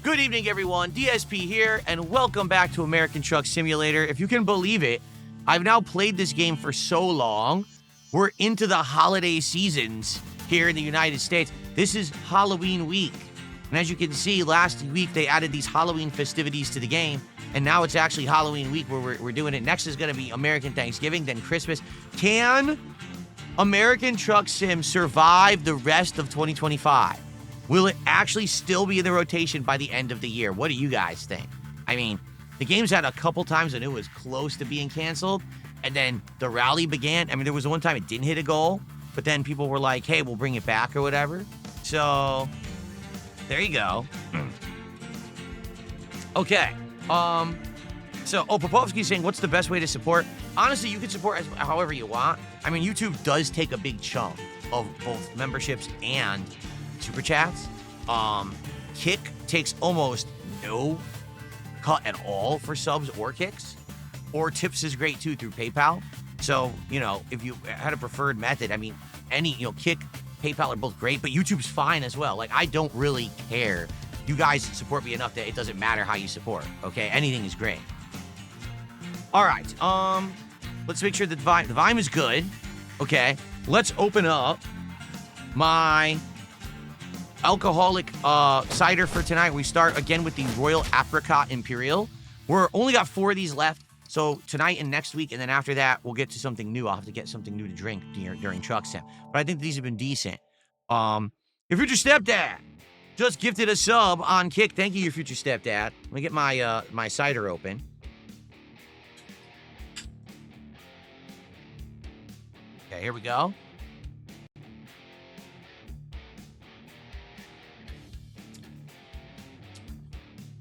Good evening, everyone. DSP here, and welcome back to American Truck Simulator. If you can believe it, I've now played this game for so long. We're into the holiday seasons here in the United States. This is Halloween week. And as you can see, last week they added these Halloween festivities to the game. And now it's actually Halloween week where we're doing it. Next is going to be American Thanksgiving, then Christmas. Can American Truck Sim survive the rest of 2025? Will it actually still be in the rotation by the end of the year? What do you guys think? I mean, the game's had a couple times and it was close to being canceled. And then the rally began. I mean, there was one time it didn't hit a goal. But then people were like, hey, we'll bring it back or whatever. So, there you go. Okay. Popovsky's saying, what's the best way to support? Honestly, you can support however you want. I mean, YouTube does take a big chunk of both memberships and super chats. Kick takes almost no cut at all for subs or kicks. Or tips is great too through PayPal. So, if you had a preferred method, I mean, Kick, PayPal are both great, but YouTube's fine as well. Like, I don't really care. You guys support me enough that it doesn't matter how you support, okay? Anything is great. All right, let's make sure that the Vime is good, okay? Let's open up my alcoholic cider for tonight. We start again with the Royal Apricot Imperial. We're only got 4 of these left. So tonight and next week, and then after that, we'll get to something new. I'll have to get something new to drink during Truck Sim. But I think these have been decent. Your future stepdad just gifted a sub on Kick. Thank you, your future stepdad. Let me get my my cider open. Okay, here we go.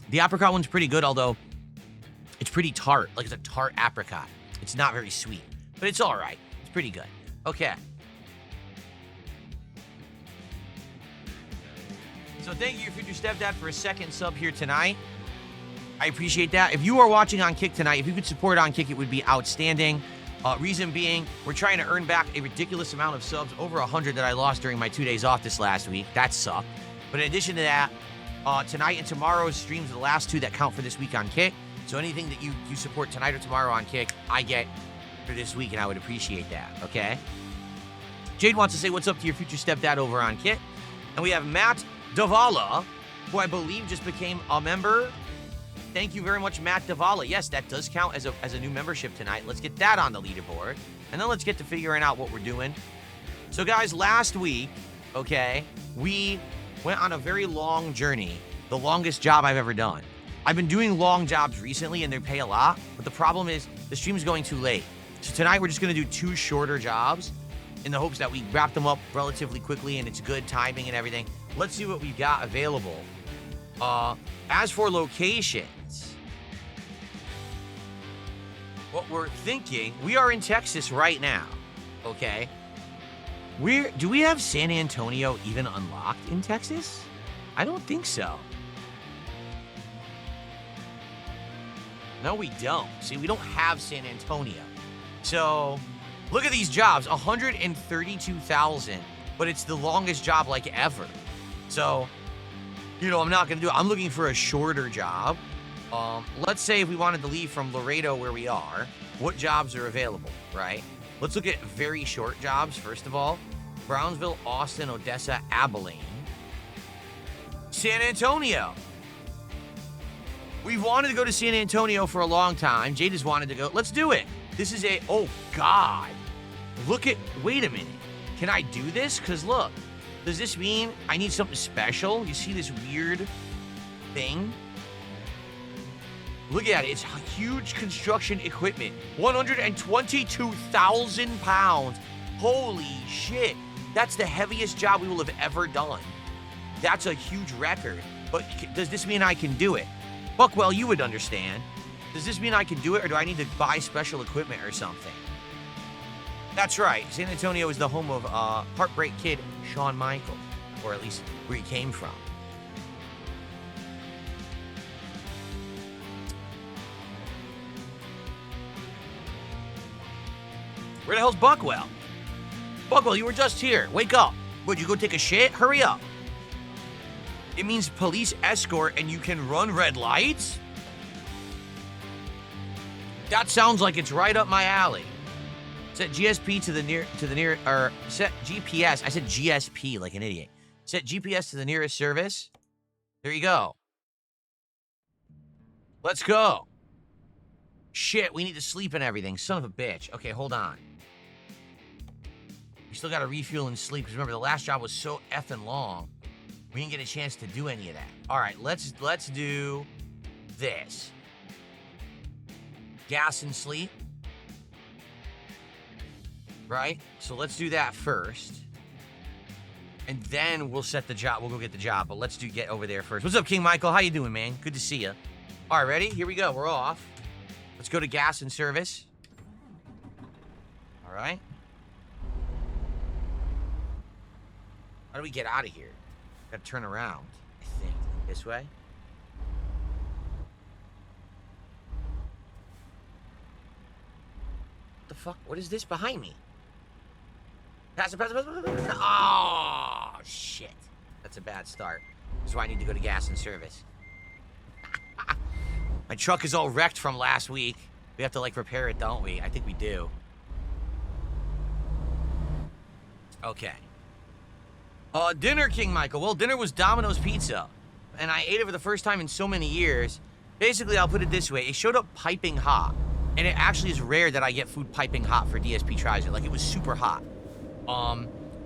The apricot one's pretty good, although it's pretty tart. Like, it's a tart apricot. It's not very sweet, but it's all right. It's pretty good. Okay. So thank you, your future stepdad, for a second sub here tonight. I appreciate that. If you are watching on Kick tonight, if you could support on Kick, it would be outstanding. Reason being, we're trying to earn back a ridiculous amount of subs, over 100 that I lost during my 2 days off this last week. That sucked. But in addition to that, tonight and tomorrow's streams are the last 2 that count for this week on Kick. So anything that you support tonight or tomorrow on Kick, I get for this week, and I would appreciate that, okay? Jade wants to say what's up to your future stepdad over on Kick. And we have Matt Davala, who I believe just became a member. Thank you very much, Matt Davala. Yes, that does count as a new membership tonight. Let's get that on the leaderboard. And then let's get to figuring out what we're doing. So, guys, last week, okay, we went on a very long journey, the longest job I've ever done. I've been doing long jobs recently, and they pay a lot, but the problem is the stream's going too late. So tonight, we're just going to do 2 shorter jobs in the hopes that we wrap them up relatively quickly, and it's good timing and everything. Let's see what we've got available. As for locations, what we're thinking, we are in Texas right now, okay? Do we have San Antonio even unlocked in Texas? I don't think so. No, we don't. See, we don't have San Antonio. So, look at these jobs, 132,000, but it's the longest job like ever. So, I'm not going to do it. I'm looking for a shorter job. Let's say if we wanted to leave from Laredo where we are, what jobs are available, right? Let's look at very short jobs, first of all. Brownsville, Austin, Odessa, Abilene. San Antonio. We've wanted to go to San Antonio for a long time. Jade has wanted to go. Let's do it. This is oh, God. Wait a minute. Can I do this? Because, look, does this mean I need something special? You see this weird thing? Look at it. It's huge construction equipment. 122,000 pounds. Holy shit. That's the heaviest job we will have ever done. That's a huge record. But does this mean I can do it? Buckwell, you would understand. Does this mean I can do it, or do I need to buy special equipment or something? That's right. San Antonio is the home of Heartbreak Kid Shawn Michaels, or at least where he came from. Where the hell's Buckwell? Buckwell, you were just here. Wake up. Would you go take a shit? Hurry up. It means police escort and you can run red lights? That sounds like it's right up my alley. Set GSP to the near, or set GPS. I said GSP like an idiot. Set GPS to the nearest service. There you go. Let's go. Shit, we need to sleep and everything. Son of a bitch. Okay, hold on. We still gotta refuel and sleep, because remember, the last job was so effing long. We didn't get a chance to do any of that. All right, let's do this. Gas and sleep. Right? So let's do that first. And then we'll set the job. We'll go get the job, but let's get over there first. What's up, King Michael? How you doing, man? Good to see you. All right, ready? Here we go. We're off. Let's go to gas and service. All right. How do we get out of here? Gotta turn around, I think. This way? What the fuck? What is this behind me? Pass it. Oh, shit. That's a bad start. That's why I need to go to gas and service. My truck is all wrecked from last week. We have to, like, repair it, don't we? I think we do. Okay. Dinner, King Michael. Well, dinner was Domino's Pizza. And I ate it for the first time in so many years. Basically, I'll put it this way. It showed up piping hot. And it actually is rare that I get food piping hot for DSP Tries It. Like, it was super hot.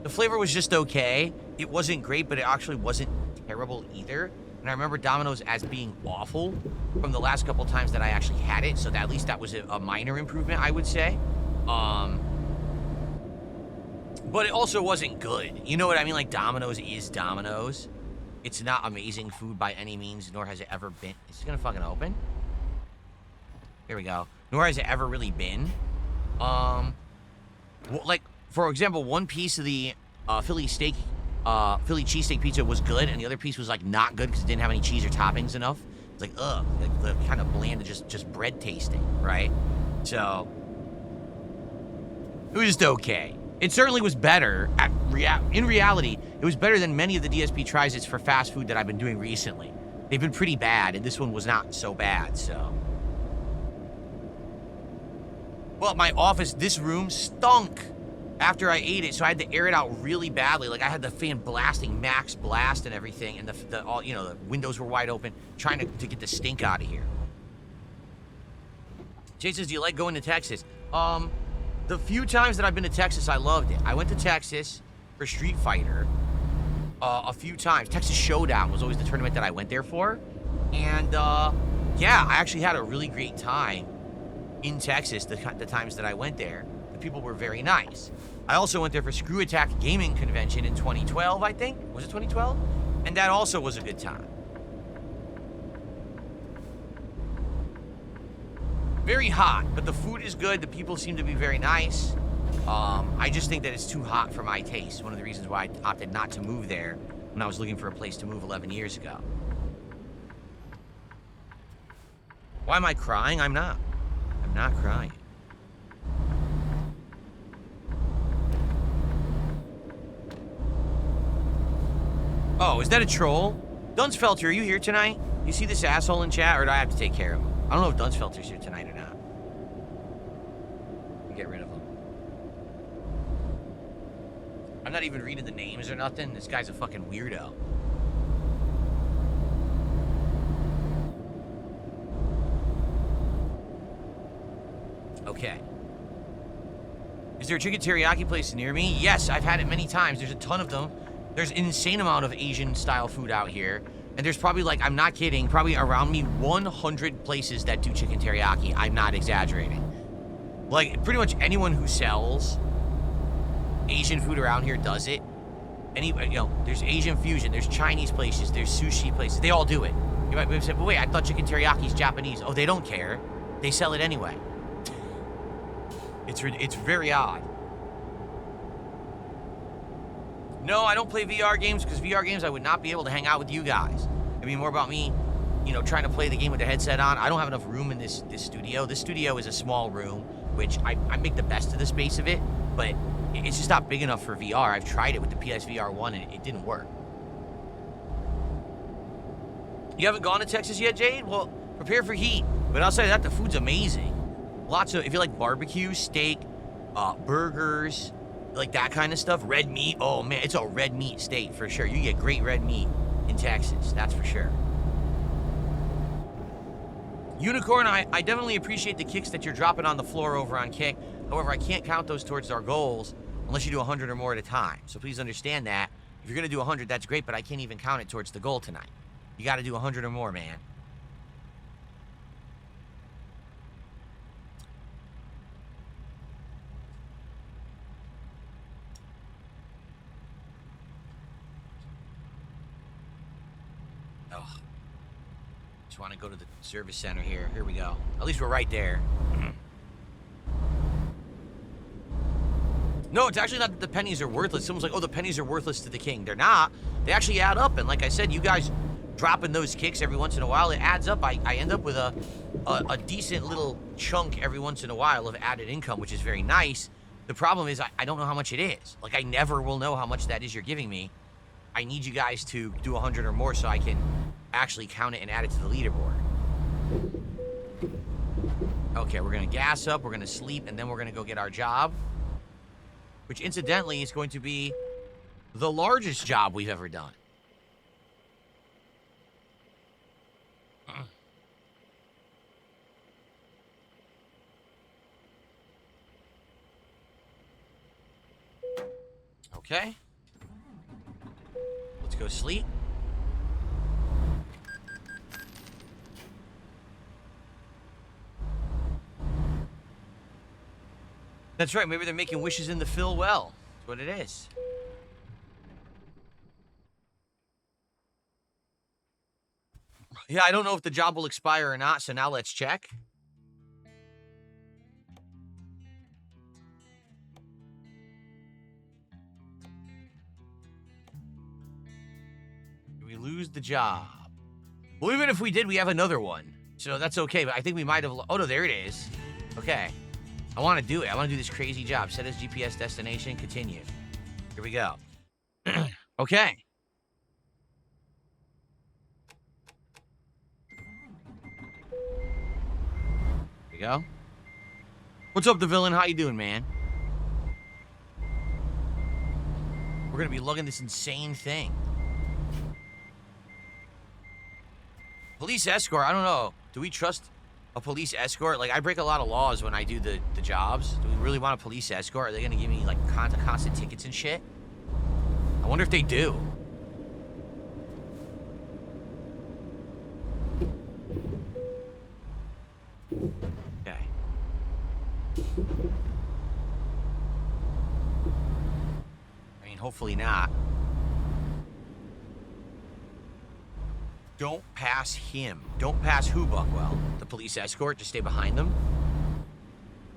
The flavor was just okay. It wasn't great, but it actually wasn't terrible either. And I remember Domino's as being awful from the last couple times that I actually had it. So that, at least that was a minor improvement, I would say. But it also wasn't good. You know what I mean? Like, Domino's is Domino's. It's not amazing food by any means, nor has it ever been. Is it gonna fucking open? Here we go. Nor has it ever really been. Like, for example, one piece of the Philly cheesesteak pizza was good, and the other piece was, like, not good because it didn't have any cheese or toppings enough. It's like, ugh, like, kind of bland, just bread tasting, right? So, it was just okay. It certainly was better. In reality, it was better than many of the DSP Tries-Its for fast food that I've been doing recently. They've been pretty bad, and this one was not so bad, so. Well, my office, this room stunk after I ate it, so I had to air it out really badly. Like, I had the fan blasting, max blast and everything, and the windows were wide open, trying to get the stink out of here. Jay says, do you like going to Texas? The few times that I've been to Texas, I loved it. I went to Texas for Street Fighter a few times. Texas Showdown was always the tournament that I went there for. And, yeah, I actually had a really great time in Texas the times that I went there. The people were very nice. I also went there for Screw Attack Gaming Convention in 2012, I think. Was it 2012? And that also was a good time. Very hot, but the food is good. The people seem to be very nice. I just think that it's too hot for my taste. One of the reasons why I opted not to move there when I was looking for a place to move 11 years ago. Why am I crying? I'm not. I'm not crying. Oh, is that a troll? Dunsfelter, are you here tonight? You see this asshole in chat, or do I have to take care of him? I don't know if Dunsfelter's here tonight or not. Get rid of him. I'm not even reading the names or nothing. This guy's a fucking weirdo. Okay. Is there a chicken teriyaki place near me? Yes, I've had it many times. There's a ton of them. There's an insane amount of Asian style food out here. And there's probably, like, I'm not kidding, probably around me 100 places that do chicken teriyaki. I'm not exaggerating. Like, pretty much anyone who sells Asian food around here does it. There's Asian fusion, there's Chinese places, there's sushi places. They all do it. You might say, but wait, I thought chicken teriyaki is Japanese. Oh, they don't care. They sell it anyway. It's very odd. No, I don't play VR games, because VR games I would not be able to hang out with you guys. It'd be more about me, trying to play the game with the headset on. I don't have enough room in this studio. This studio is a small room, which I make the best of the space of it, but it's just not big enough for VR. I've tried it with the PSVR 1 and it didn't work. You haven't gone to Texas yet, Jade? Well, prepare for heat. But outside of that, the food's amazing. Lots of, if you like barbecue, steak, burgers, like that kind of stuff, red meat. Oh, man, it's a red meat state for sure. You get great red meat in Texas, that's for sure. Unicorn, I definitely appreciate the kicks that you're dropping on the floor over on Kick. However, I can't count those towards our goals unless you do 100 or more at a time. So please understand that. If you're going to do 100, that's great, but I can't even count it towards the goal tonight. You got to do 100 or more, man. Oh. Just want to go to the service center here. Here we go. At least we're right there. No, it's actually not that the pennies are worthless. Someone's like, oh, the pennies are worthless to the king. They're not. They actually add up. And like I said, you guys dropping those kicks every once in a while, it adds up. I end up with a decent little chunk every once in a while of added income, which is very nice. The problem is I don't know how much it is. Like, I never will know how much that is you're giving me. I need you guys to do 100 or more so I can actually count it and add it to the leaderboard. Okay, we're going to gas up, we're going to sleep, and then we're going to go get our job. Which, incidentally, is going to be the largest job we've ever done. Okay. Let's go sleep. That's right, maybe they're making wishes in the Phil well. That's what it is. Yeah, I don't know if the job will expire or not, so now let's check. We lose the job. Well, even if we did, we have another one. So that's okay, but I think we might have... Oh, no, there it is. Okay. I want to do it. I want to do this crazy job. Set as GPS destination. Continue. Here we go. Okay. Here we go. What's up, the villain? How you doing, man? We're going to be lugging this insane thing. Police escort. I don't know. Do we trust... a police escort? Like, I break a lot of laws when I do the jobs. Do we really want a police escort? Are they gonna give me, like, constant tickets and shit? I wonder if they do. Okay. I mean, hopefully not. Don't pass him. Don't pass who, Buckwell? The police escort? Just stay behind them?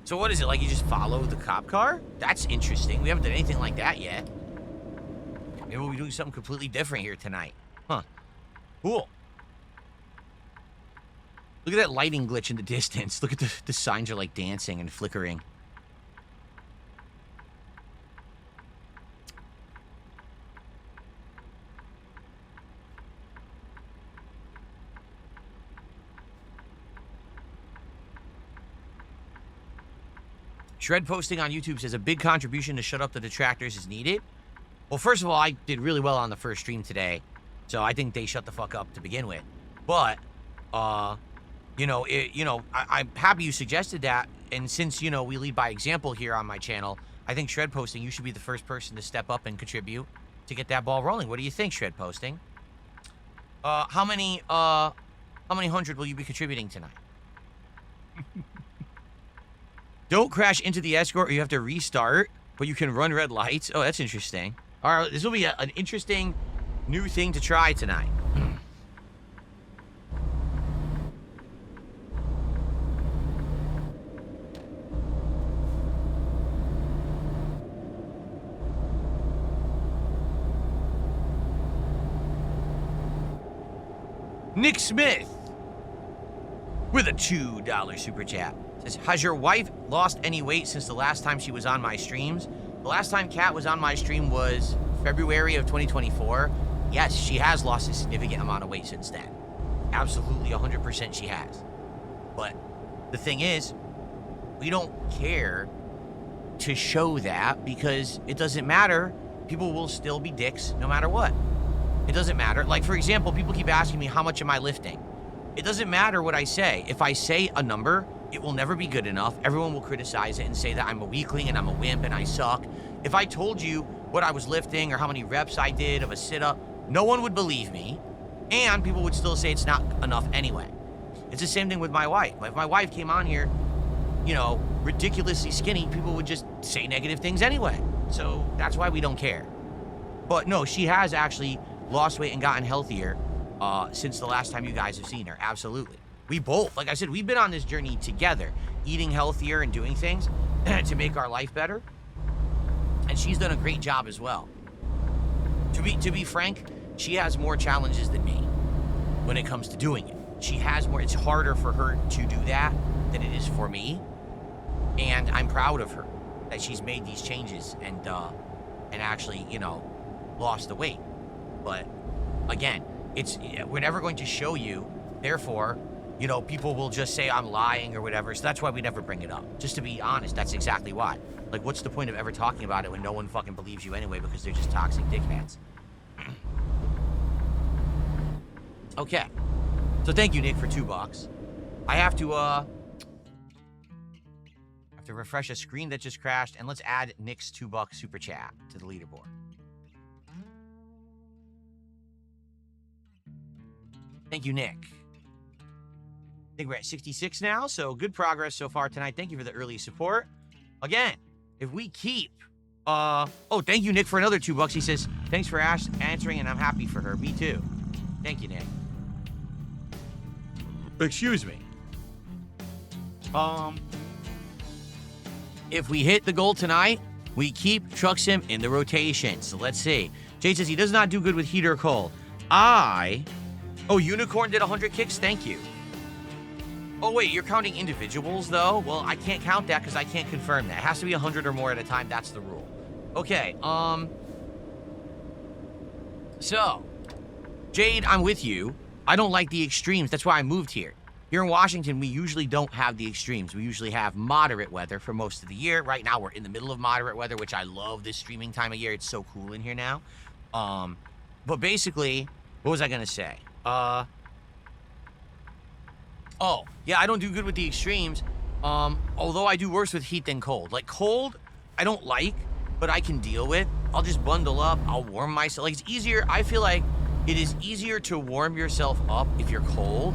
So what is it, like you just follow the cop car? That's interesting. We haven't done anything like that yet. Maybe we'll be doing something completely different here tonight. Huh. Cool. Look at that lighting glitch in the distance. Look at the signs are like dancing and flickering. Shred posting on YouTube says a big contribution to shut up the detractors is needed. Well, first of all, I did really well on the first stream today, so I think they shut the fuck up to begin with. But, I'm happy you suggested that, and since, we lead by example here on my channel, I think Shred posting, you should be the first person to step up and contribute to get that ball rolling. What do you think, Shred posting? How many hundred will you be contributing tonight? Don't crash into the escort or you have to restart, but you can run red lights. Oh, that's interesting. All right, this will be an interesting new thing to try tonight. Nick Smith with a $2 super chat. Says, has your wife lost any weight since the last time she was on my streams? The last time Kat was on my stream was February of 2024. Yes, she has lost a significant amount of weight since then. Absolutely 100% she has. But the thing is, we don't care to show that because it doesn't matter. People will still be dicks no matter what. It doesn't matter. Like, for example, people keep asking me, how much am I lifting? It doesn't matter what I say. If I say a number, it will never be good enough. Everyone will criticize it and say that I'm a weakling and I'm a wimp and I suck. If I told you what I was lifting or how many reps I did of a sit-up, no one would believe me, and people would still say it's not enough anyway. It's the same thing with my wife. If my wife came on here, you know, ridiculously skinny, people would just say negative things anyway. So that's why we don't care. But no, she has actually lost weight and gotten healthier since the last time you guys have seen her. Absolutely. We both, like I said, we've been on this journey together, eating healthier and doing things to make our life better. And she's done a great job as well. To be frank, she has more challenges than me when it comes to doing it. She has more. It's harder for her to do that than it is for me. And I'm proud of her that she's made these changes and actually, you know, lost the weight. But again, we're never going to show you. Therefore, you know, people will just say I'm lying or whatever. So that's why we never bring it up. Just to be honest, that's exactly why. Like, what's the point of ever talking about it when no one fucking believes you anyway because they're just toxic dickheads? Okay. So thank you, Nick, for $2. I have to refresh a screen that just crashed, and let's add Nick's $2 super chat to the leaderboard. Thank you, Nick. I think we're at 66 now, so good progress so far tonight. Thank you for the early support. Again, if we keep... oh, thank you, Nick, for another $2. He says, thanks for answering, and I'm happy for her. Me too. Thank you, Nick. Excuse me. If we hit the goal tonight, we keep Truck Sim in the rotation. So let's see. Jay says he does not do good with heat or cold. Oh, Unicorn did 100 kicks? Thank you. Oh, wait, you're counting individuals, though? Well, I can't count that because I can't confirm that. It has to be 100 or more at a time. That's the rule. Okay, so, Jade, I'm with you. I don't like the extremes. That's why I moved here. Here in Washington, we usually don't have the extremes. We usually have moderate weather for most of the year. Right now, we're in the middle of moderate weather, which I love this streaming time of year. It's so cool in here now. But basically, what was I going to say? Oh, yeah, I don't do good with the extremes. Although I do worse with heat than cold. Like, cold, I don't like, but I can deal with. I'll just bundle up. I'll warm myself. Like, it's easier. I feel like it is easier to warm yourself up if you're cold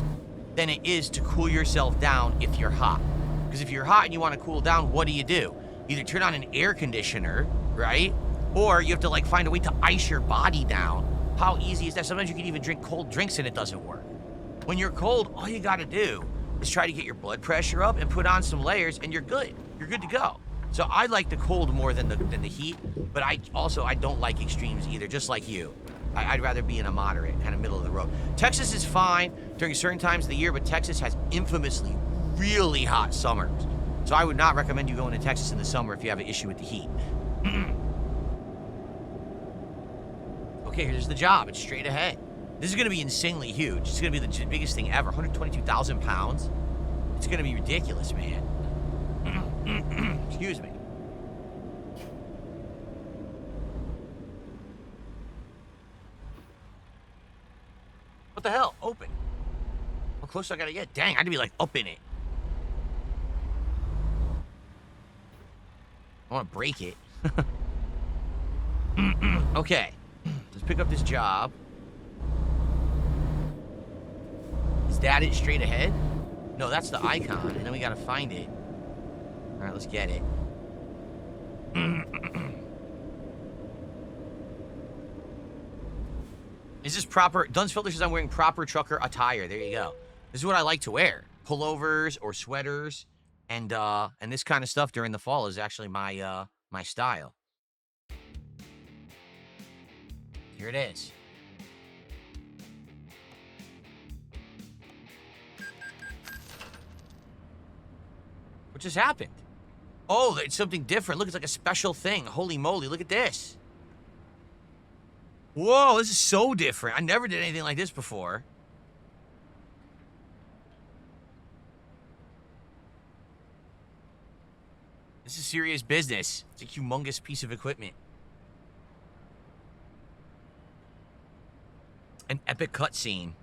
than it is to cool yourself down if you're hot. Because if you're hot and you want to cool down, what do? Either turn on an air conditioner, right? Or you have to, like, find a way to ice your body down. How easy is that? Sometimes you can even drink cold drinks and it doesn't work. When you're cold, all you got to do is try to get your blood pressure up and put on some layers, and you're good. You're good to go. So I like the cold more than the heat, but I don't like extremes either, just like you. I'd rather be in a moderate, kind of middle of the road. Texas is fine during certain times of the year, but Texas has infamously really hot summers. So I would not recommend you going to Texas in the summer if you have an issue with the heat. Okay, here's the job. It's straight ahead. This is going to be insanely huge. It's going to be the biggest thing ever. 122,000 pounds. It's going to be ridiculous, man. Excuse me. What the hell? Open. How close I got to get? Dang, I had to be, like, up in it. I want to break it. Okay. Let's pick up this job. Is that it straight ahead? No, that's the icon, and then we gotta find it. All right, let's get it. Is this proper? Dunsfelder says I'm wearing proper trucker attire. There you go. This is what I like to wear. Pullovers or sweaters, and this kind of stuff during the fall is actually my my style. Here it is. What just happened? Oh, it's something different. Look, it's like a special thing. Holy moly, look at this. Whoa, this is so different. I never did anything like this before. This is serious business. It's a humongous piece of equipment. An epic cutscene.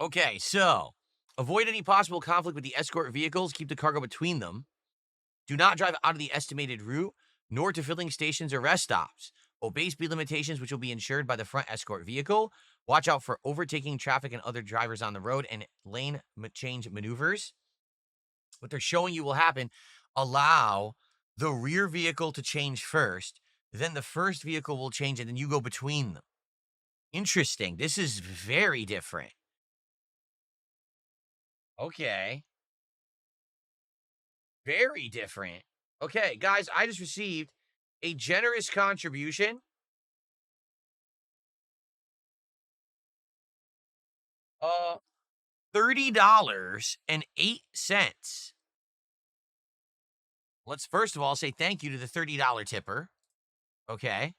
Okay, so avoid any possible conflict with the escort vehicles. Keep the cargo between them. Do not drive out of the estimated route, nor to filling stations or rest stops. Obey speed limitations, which will be ensured by the front escort vehicle. Watch out for overtaking traffic and other drivers on the road and lane change maneuvers. What they're showing you will happen. Allow the rear vehicle to change first, then the first vehicle will change, and then you go between them. Interesting. This is very different. Okay. Very different. Okay, guys, I just received a generous contribution. $30.08. Let's first of all say thank you to the $30 tipper. Okay.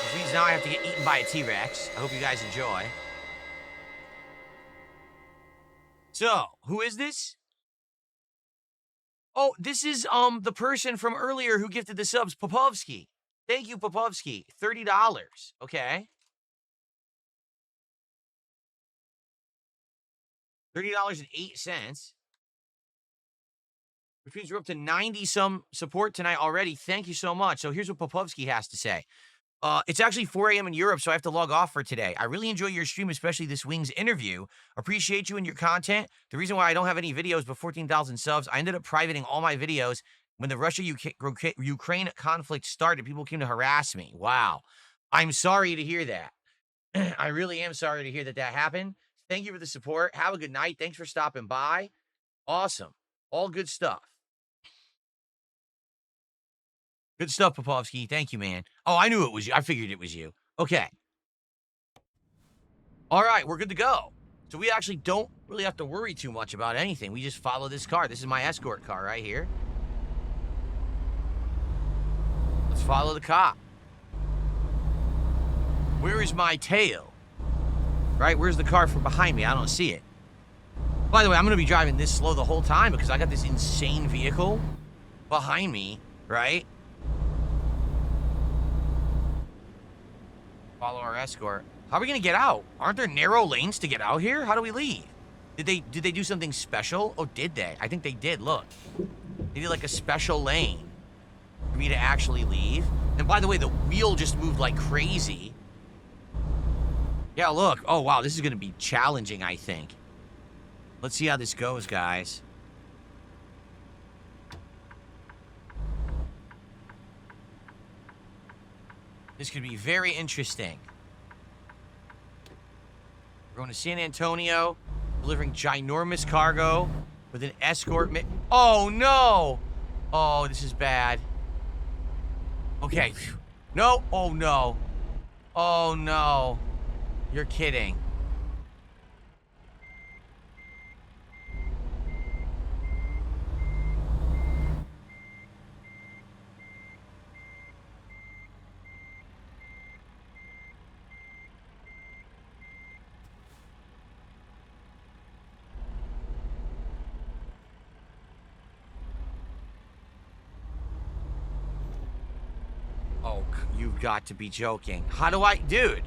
Which means now I have to get eaten by a T-Rex. I hope you guys enjoy. So, who is this? Oh, this is the person from earlier who gifted the subs, Popovsky. Thank you, Popovsky. $30. Okay. $30.08. Which means we're up to 90-some support tonight already. Thank you so much. So here's what Popovsky has to say. It's actually 4 a.m. in Europe, so I have to log off for today. I really enjoy your stream, especially this Wings interview. Appreciate you and your content. The reason why I don't have any videos but 14,000 subs, I ended up privating all my videos when the Russia-Ukraine conflict started. People came to harass me. Wow. I'm sorry to hear that. I really am sorry to hear that happened. Thank you for the support. Have a good night. Thanks for stopping by. Awesome. All good stuff. Good stuff, Popovsky. Thank you, man. Oh, I knew it was you. I figured it was you. Okay. All right, we're good to go. So we actually don't really have to worry too much about anything. We just follow this car. This is my escort car right here. Let's follow the cop. Where is my tail? Right, where's the car from behind me? I don't see it. By the way, I'm going to be driving this slow the whole time because I got this insane vehicle behind me, right? Follow our escort. How are we gonna get out? Aren't there narrow lanes to get out here? How do we leave? Did they do something special? Oh, did they? I think they did. Look, they did like a special lane for me to actually leave. And by the way, the wheel just moved like crazy. Yeah, look. Oh wow, this is gonna be challenging, I think. Let's see how this goes, guys. This could be very interesting. We're going to San Antonio, delivering ginormous cargo with an escort. Oh, no. Oh, this is bad. Okay. No. Oh, no. Oh, no. You're kidding. Oh, you've got to be joking. How do I... Dude.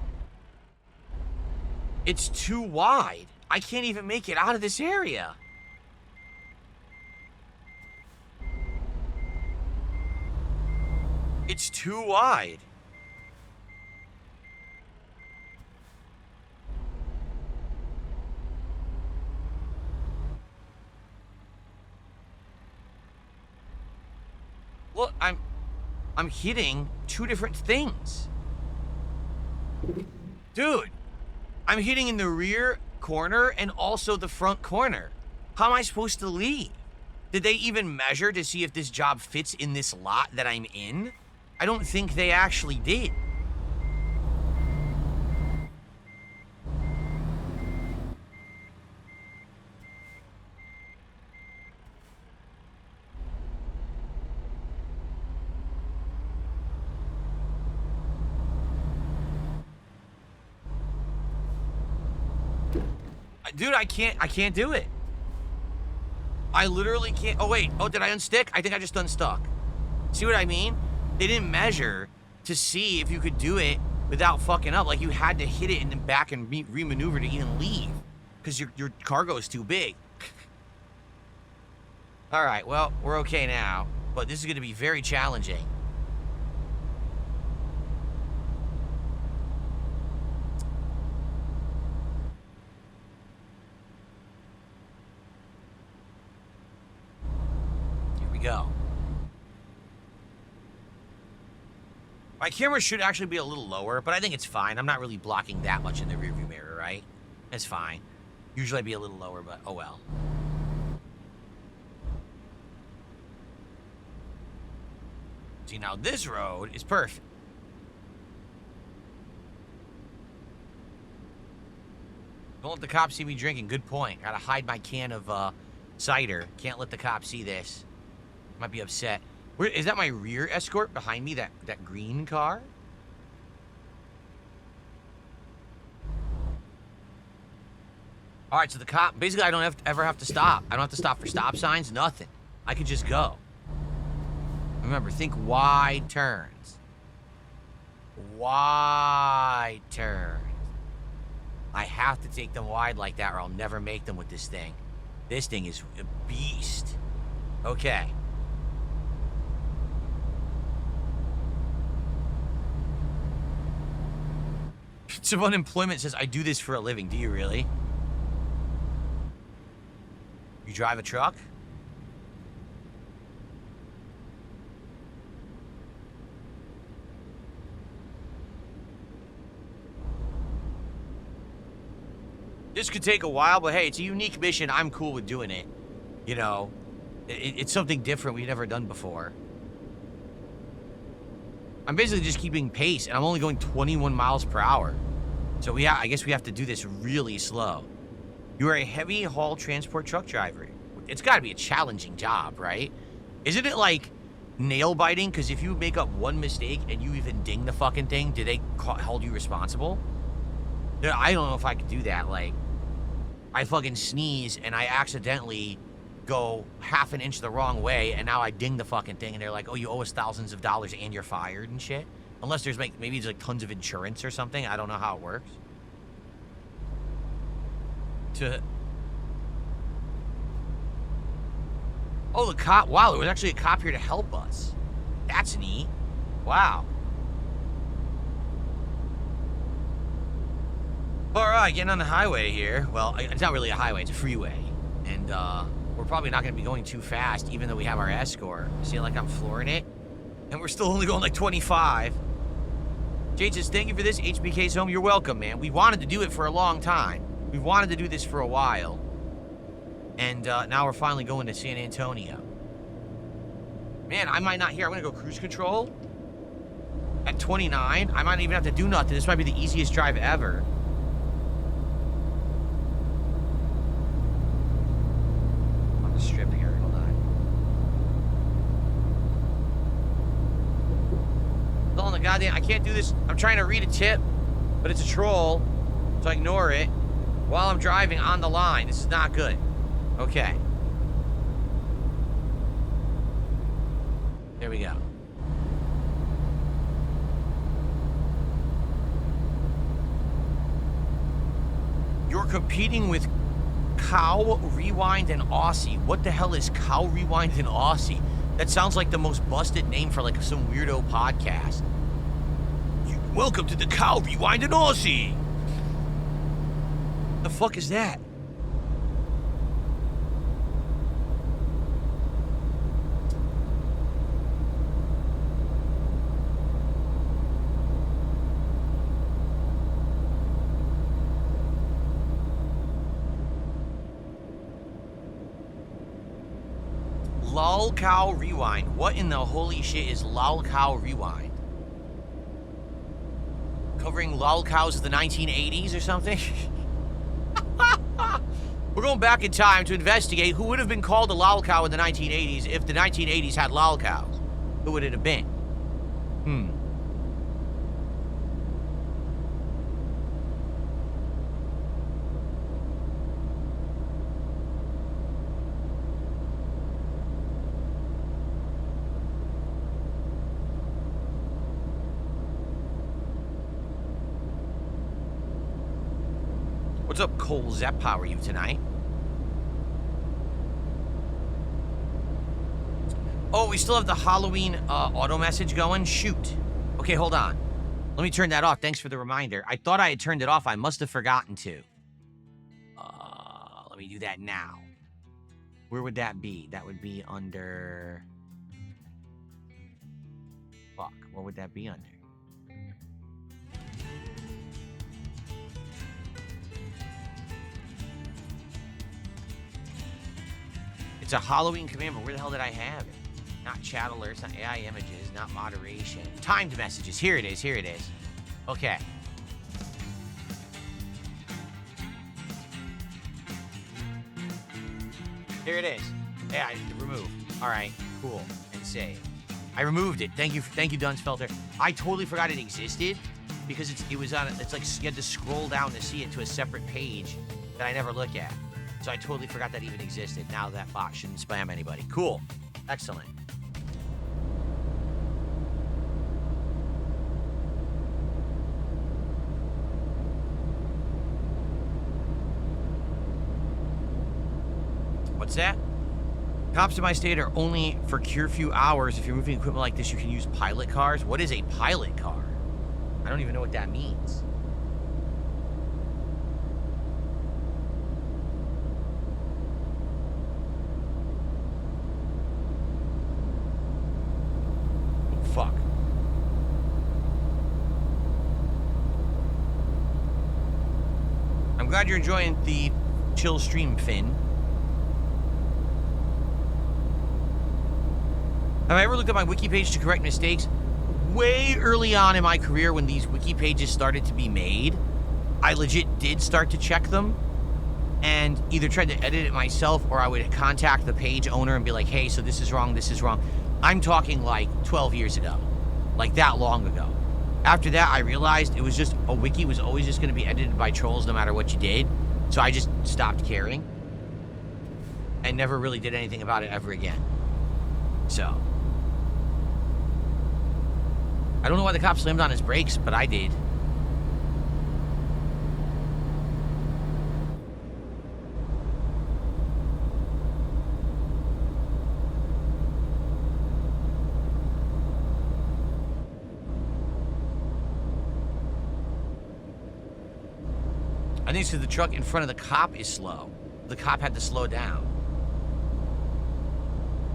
It's too wide. I can't even make it out of this area. It's too wide. Look, I'm hitting two different things. Dude, I'm hitting in the rear corner and also the front corner. How am I supposed to leave? Did they even measure to see if this job fits in this lot that I'm in? I don't think they actually did. Dude, I can't do it. I literally can't. Oh, wait. Oh, did I unstick? I think I just unstuck. See what I mean? They didn't measure to see if you could do it without fucking up. Like, you had to hit it and then back and re-maneuver to even leave. Because your cargo is too big. All right, well, we're okay now. But this is going to be very challenging. Go. My camera should actually be a little lower, but I think it's fine. I'm not really blocking that much in the rearview mirror, right? It's fine. Usually I'd be a little lower, but oh well. See, now this road is perfect. Don't let the cops see me drinking. Good point. Gotta hide my can of cider. Can't let the cops see this. Might be upset. Where is that? My rear escort behind me? That green car? All right, so the cop basically I don't ever have to stop. I don't have to stop for stop signs. Nothing. I could just go. Remember, think wide turns. Wide turns. I have to take them wide like that, or I'll never make them with this thing. This thing is a beast. Okay. Some unemployment says, I do this for a living. Do you really? You drive a truck? This could take a while, but hey, it's a unique mission. I'm cool with doing it. You know, it's something different we've never done before. I'm basically just keeping pace, and I'm only going 21 miles per hour. So I guess we have to do this really slow. You are a heavy haul transport truck driver. It's got to be a challenging job, right? Isn't it like nail biting? Because if you make up one mistake and you even ding the fucking thing, do they hold you responsible? I don't know if I could do that. Like, I fucking sneeze and I accidentally go half an inch the wrong way, and now I ding the fucking thing, and they're like, oh, you owe us thousands of dollars and you're fired and shit. Unless there's maybe there's like tons of insurance or something. I don't know how it works. Oh, the cop. Wow, there was actually a cop here to help us. That's neat. Wow. All right, getting on the highway here. Well, it's not really a highway, it's a freeway. And we're probably not going to be going too fast, even though we have our escort. See, like I'm flooring it? And we're still only going like 25. Jade says, thank you for this, HBK's home. You're welcome, man. We wanted to do it for a long time. We wanted to do this for a while. And now we're finally going to San Antonio. Man, I might not hear. I'm going to go cruise control at 29. I might not even have to do nothing. This might be the easiest drive ever. On the strip here. Hold on. Still on the goddamn... I can't do this. I'm trying to read a tip, but it's a troll, so I ignore it while I'm driving on the line. This is not good. Okay. There we go. You're competing with Cow, Rewind, and Aussie. What the hell is Cow, Rewind, and Aussie? That sounds like the most busted name for like some weirdo podcast. Welcome to the Cow, Rewind, and Aussie. The fuck is that? Lol Cow Rewind. What in the holy shit is Lol Cow Rewind? Covering lol cows of the 1980s or something? We're going back in time to investigate who would have been called a lol cow in the 1980s if the 1980s had lol cows. Who would it have been? What's up, Cole Zepp? How are you tonight? Oh, we still have the Halloween auto message going? Shoot. Okay, hold on. Let me turn that off. Thanks for the reminder. I thought I had turned it off. I must have forgotten to. Let me do that now. Where would that be? That would be under... Fuck, what would that be under? It's a Halloween command, but where the hell did I have it? Not chat alerts, not AI images, not moderation. Timed messages. Here it is. Here it is. Okay. Here it is. Yeah, I remove. All right, cool. And save. I removed it. Thank you, Dunsfelter. I totally forgot it existed because it was on. It's like you had to scroll down to see it to a separate page that I never look at. So I totally forgot that even existed. Now that bot shouldn't spam anybody. Cool. Excellent. What's that? Cops in my state are only for curfew hours. If you're moving equipment like this, you can use pilot cars. What is a pilot car? I don't even know what that means. Oh, fuck. I'm glad you're enjoying the chill stream, Finn. Have I ever looked at my wiki page to correct mistakes? Way early on in my career when these wiki pages started to be made, I legit did start to check them and either tried to edit it myself or I would contact the page owner and be like, hey, so this is wrong, this is wrong. I'm talking like 12 years ago, like that long ago. After that, I realized it was just, a wiki was always just going to be edited by trolls no matter what you did. So I just stopped caring and never really did anything about it ever again. So... I don't know why the cop slammed on his brakes, but I did. I think it's because the truck in front of the cop is slow. The cop had to slow down.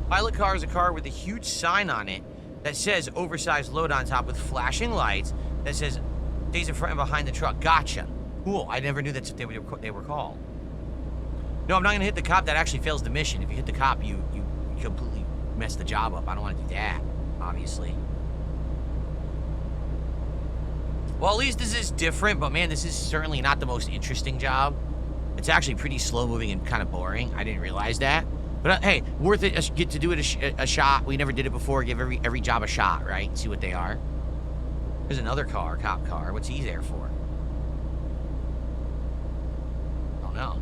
Pilot car is a car with a huge sign on it that says oversized load on top with flashing lights that says stays in front and behind the truck. Gotcha. Cool. I never knew that's what they were called. No, I'm not going to hit the cop. That actually fails the mission. If you hit the cop, you completely mess the job up. I don't want to do that, obviously. Well, at least this is different, but man, this is certainly not the most interesting job. It's actually pretty slow-moving and kind of boring. I didn't realize that. But hey, worth it. Get to do it a shot. We never did it before. Give every job a shot, right? See what they are. There's another car, cop car. What's he there for? I don't know.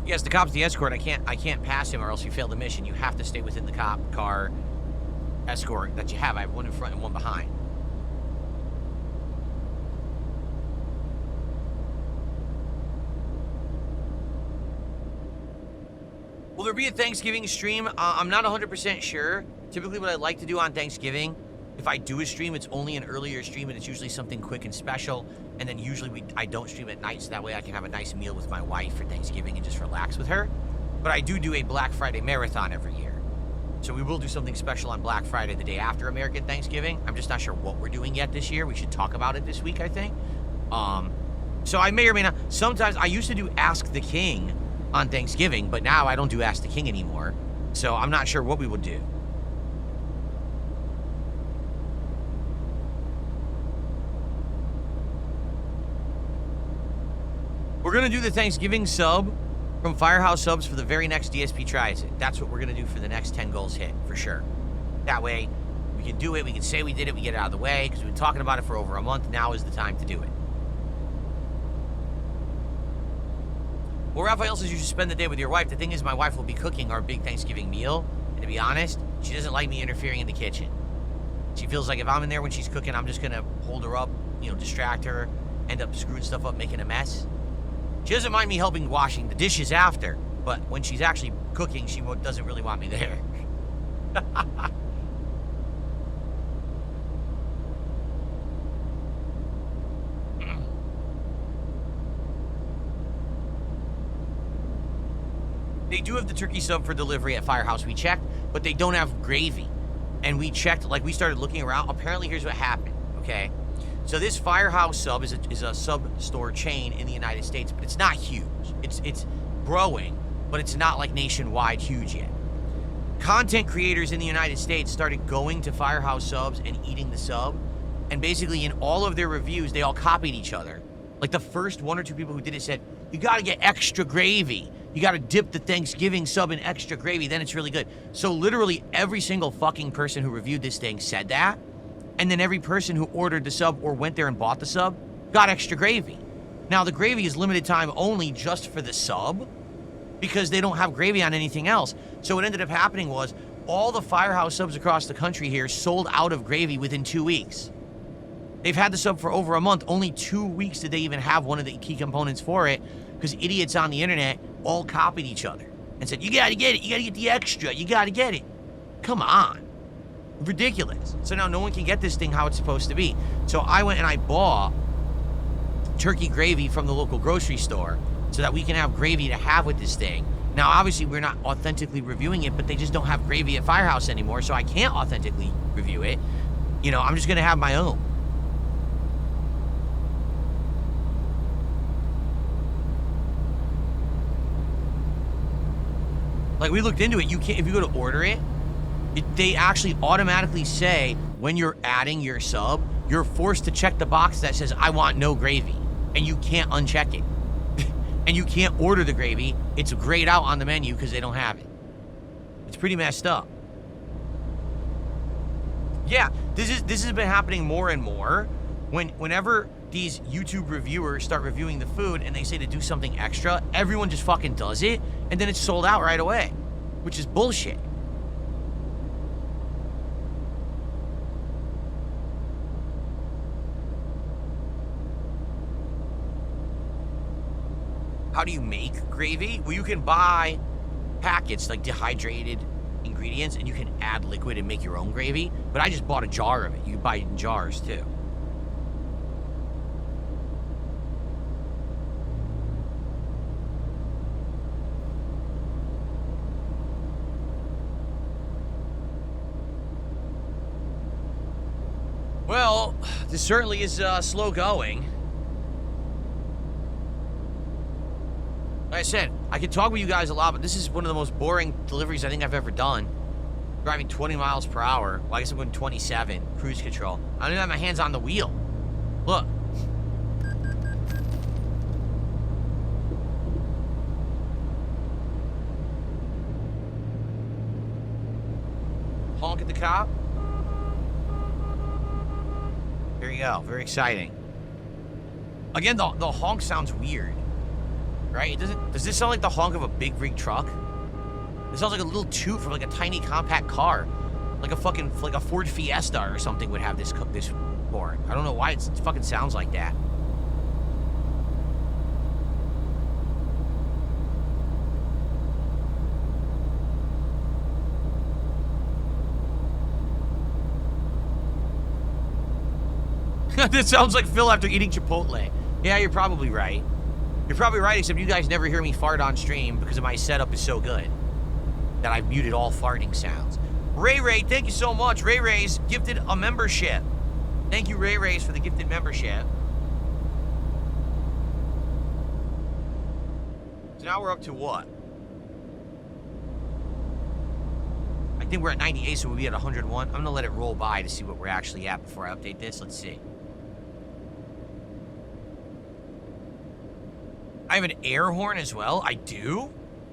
Yes, the cop's the escort. I can't pass him or else you fail the mission. You have to stay within the cop car escort that you have. I have one in front and one behind. Will there be a Thanksgiving stream? I'm not 100% sure. Typically what I like to do on Thanksgiving, if I do a stream, it's only an earlier stream and it's usually something quick and special. And then usually I don't stream at night, so that way I can have a nice meal with my wife for Thanksgiving and just relax with her. But I do a Black Friday marathon every year. So we will do something special on Black Friday, the day after American Thanksgiving. I'm just not sure what we're doing yet this year. We should talk about it this week, I think. So I may or may not. Sometimes I used to do Ask the King on Thanksgiving, but now I don't do Ask the King anymore. So I'm not sure what we will do. We're going to do the Thanksgiving sub from Firehouse Subs for the very next DSP tries it. That's what we're going to do for the next 10 goals hit, for sure. That way, we can do it. We can say we did it. We get it out of the way because we've been talking about it for over a month. Now is the time to do it. Well, Raphael says you should spend the day with your wife. The thing is, my wife will be cooking our big Thanksgiving meal. And to be honest, she doesn't like me interfering in the kitchen. She feels like if I'm in there when she's cooking, I'm just going to hold her up, you know, distract her, end up screwing stuff up, making a mess. She doesn't mind me helping washing the dishes after, but when she's actually cooking, she doesn't really want me there. They do have the turkey sub for delivery at Firehouse. We checked, but they don't have gravy. And we checked, like we started looking around. Apparently, here's what happened, okay? So this Firehouse sub is a sub-store chain in the United States, but it's not huge. It's growing, but it's not like nationwide huge yet. Content creators in the United States started going to Firehouse subs and eating the sub. And basically, in all of their reviews, they all copied each other. Like the first 1 or 2 people who did it said, you gotta get extra gravy. You gotta dip the Thanksgiving sub in extra gravy, then it's really good. So literally every single fucking person who reviewed this thing said that. And then every person who ordered the sub or went there and bought the sub got extra gravy. Now the gravy is limited time only just for the sub because they don't have gravy on anything else. So what ended up happening was all the Firehouse subs across the country here sold out of gravy within 2 weeks. They've had the sub for over a month. Only 2 weeks did they even have one of the key components for it because idiots on the internet all copied each other and said, you gotta get it, you gotta get the extra, you gotta get it. Come on. Ridiculous. So now no one can get this thing how it's supposed to be. So I went and I bought turkey gravy from the local grocery store so that we can have gravy to have with this thing. Now, obviously, we're not authentically reviewing it, but they just don't have gravy at Firehouse anymore, so I can't authentically review it. You know, I'm just gonna have my own. Like, we looked into it. You can't, if you go to order it, they actually automatically say when you're adding your sub, you're forced to check the box that says, I want no gravy. And you can't uncheck it. And you can't order the gravy. It's grayed out on the menu because they don't have it. It's pretty messed up. Yeah, this has been happening more and more. Whenever these YouTube reviewers start reviewing the food and they say to do something extra, everyone just fucking does it, and then it's sold out right away, which is bullshit. How do you make gravy? Well, you can buy packets, like dehydrated ingredients, and you can add liquid and make your own gravy, but I just bought a jar of it. You can buy it in jars, too. Well, this certainly is slow going. Like I said, I could talk with you guys a lot, but this is one of the most boring deliveries I think I've ever done. Driving 20 miles per hour. Well, I guess I'm going 27. Cruise control. I don't even have my hands on the wheel. Look. Honk at the cop. There you go. Very exciting. Again, the honk sounds weird. Right? Does this sound like the honk of a big rig truck? It sounds like a little toot from like a tiny compact car. Like a Ford Fiesta or something would have this horn. I don't know why it fucking sounds like that. This sounds like Phil after eating Chipotle. Yeah, you're probably right. You're probably right, except you guys never hear me fart on stream because my setup is so good that I've muted all farting sounds. Ray, thank you so much. Ray's gifted a membership. Thank you, Ray's, for the gifted membership. So now we're up to what? I think we're at 98, so we'll be at 101. I'm going to let it roll by to see what we're actually at before I update this. Let's see. I have an air horn as well. I do?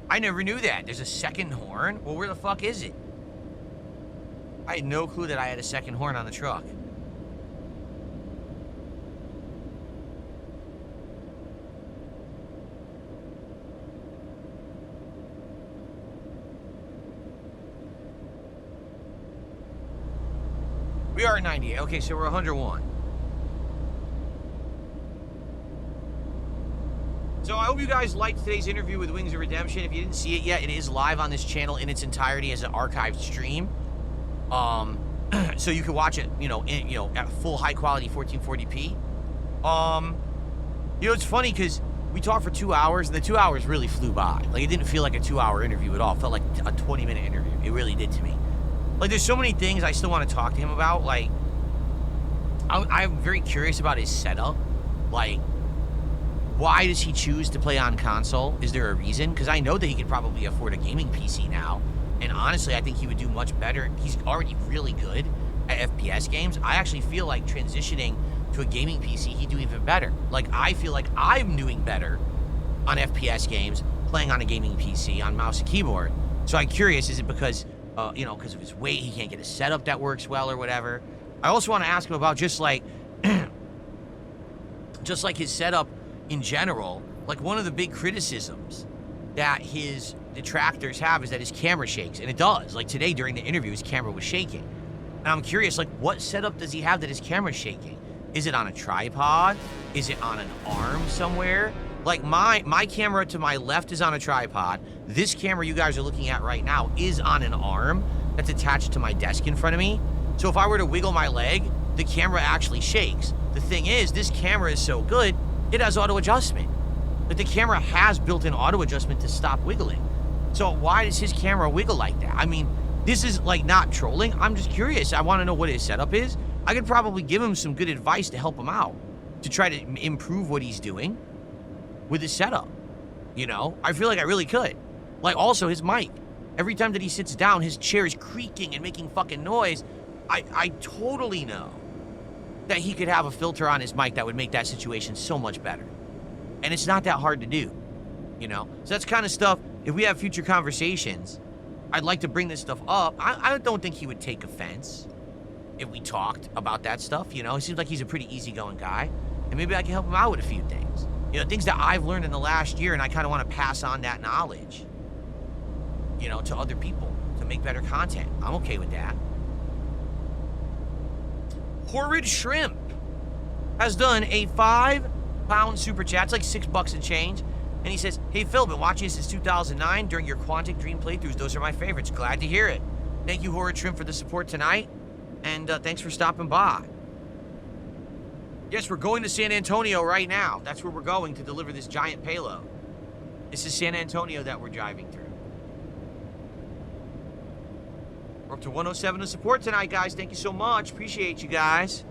I never knew that. There's a second horn. Well, where the fuck is it? I had no clue that I had a second horn on the truck. We are at 98. Okay, so we're 101. So I hope you guys liked today's interview with Wings of Redemption. If you didn't see it yet, it is live on this channel in its entirety as an archived stream. So you can watch it, at full high quality 1440p. It's funny because we talked for 2 hours, and the 2 hours really flew by. Like, it didn't feel like a 2-hour interview at all. It felt like a 20-minute interview. It really did to me. Like, there's so many things I still want to talk to him about. Like, I'm very curious about his setup. Like, why does he choose to play on console? Is there a reason? Because I know that he could probably afford a gaming PC now. And honestly, I think he would do much better. He's already really good at FPS games. I actually feel like transitioning to a gaming PC, he'd do even better. Like, I feel like I'm doing better on FPS games playing on a gaming PC on mouse and keyboard. So I'm curious, is it because, because of his weight, he can't get a setup that works well or whatever? I also want to ask him about just like his setup in general. Like, one of the big criticisms that his detractors have is that his camera shakes, and it does. Like, today during the interview, his camera was shaking. And I'm curious, like, what setup does he have that his camera's shaking? Is it on a tripod? Is it on an arm somewhere? Like, my camera to my left is on a tripod. This camera you guys are looking at right now is on an arm that's attached to my desk in front of me. So if I were to wiggle my leg, the camera actually shakes. The thing is, this camera is so good, it has auto adjustment. But the camera has built-in auto adjustment to stop wiggling. So why does his camera wiggle like that? I mean, this is like not trolling. I'm just curious. I want to know what his setup is. I could probably give him some good advice to help him out, to try to improve what he's doing with his setup. I feel like I really could. Like, also his mic. Every time that he sits down, his chair is creaking and making fucking noise. I totally know that he could have a filter on his mic that would make that situation so much better. And it's not that hard to do, So that's kind of stuff, if we have future conversations, I'd like to bring this stuff up. I don't think he would take offense if we talked about that stuff, He seems like he's a pretty easygoing guy. And maybe I can help him out with a few things. Things that I've learned in the last year, and I kind of want to pass on that knowledge, to other people to make better content. I'm okay with that. Horrid Shrimp has done a £5 super chat. It's like $6 and change. And he says, "Hey Phil, been watching you since 2009 during your Quantic Dream playthroughs. Those are my favorites. Glad to hear it. Thank you, Horrid Shrimp, for the support tonight. And thanks for stopping by." Yes, we're going to San Antonio right now. That's where we're going to deliver this giant payload. This is San Antonio that we're driving through. We're up to 107 to support tonight, guys. Thank you so much. Appreciate you guys.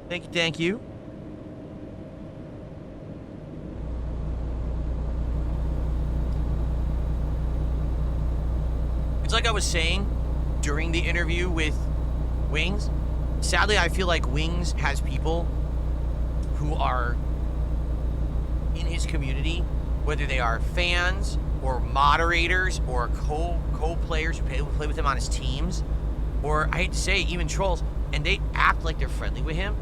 Thank you. It's like I was saying during the interview with Wings. Sadly, I feel like Wings has people who are in his community, whether they are fans or moderators or co-players who play with him on his teams, or I hate to say it, even trolls, and they act like they're friendly with him,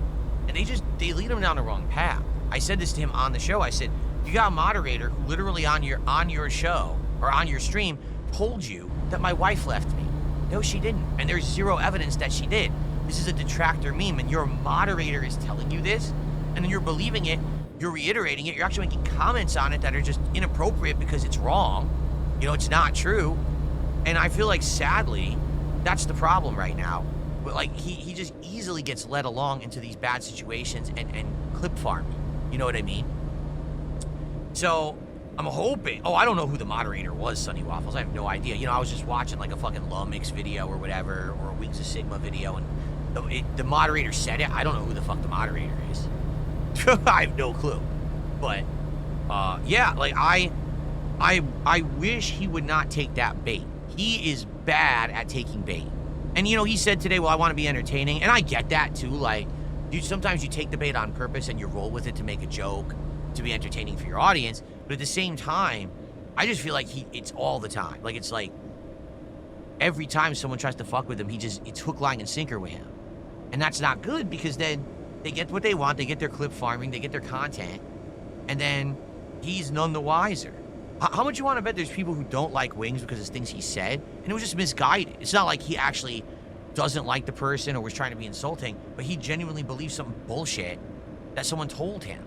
and they lead him down the wrong path. I said this to him on the show. I said, you got a moderator who literally on your show or on your stream told you that my wife left me. No, she didn't, and there's zero evidence that she did. This is a detractor meme, and your moderator is telling you this, and then you're believing it, you're reiterating it, you're actually making comments on it that are just inappropriate because it's wrong. It's not true. And I feel like, sadly, that's the problem right now. But like, he just easily gets led along into these bad situations and clip farming. You know what I mean? So I'm hoping, I don't know who the moderator was, Sunny Waffles. I have no idea. I was just watching like a fucking Lumix video or whatever, or a Wings of Sigma video, and the moderator said it. I don't know who the fuck the moderator is. I have no clue. But yeah, like I wish he would not take that bait. He is bad at taking bait. And he said today, well, I want to be entertaining, and I get that too. Like, sometimes you take the bait on purpose and you roll with it to make a joke, to be entertaining for your audience. But at the same time, I just feel like it's all the time. Like, it's like every time someone tries to fuck with him, it's hook, line, and sinker with him. And that's not good, because then they get what they want, they get their clip farming, they get their content, and then he's none the wiser. How much you want to bet there's people who don't like Wings because of things he said, and it was just misguided? It's not like he actually doesn't like the person or was trying to be insulting, but he genuinely believes some bullshit that someone told him.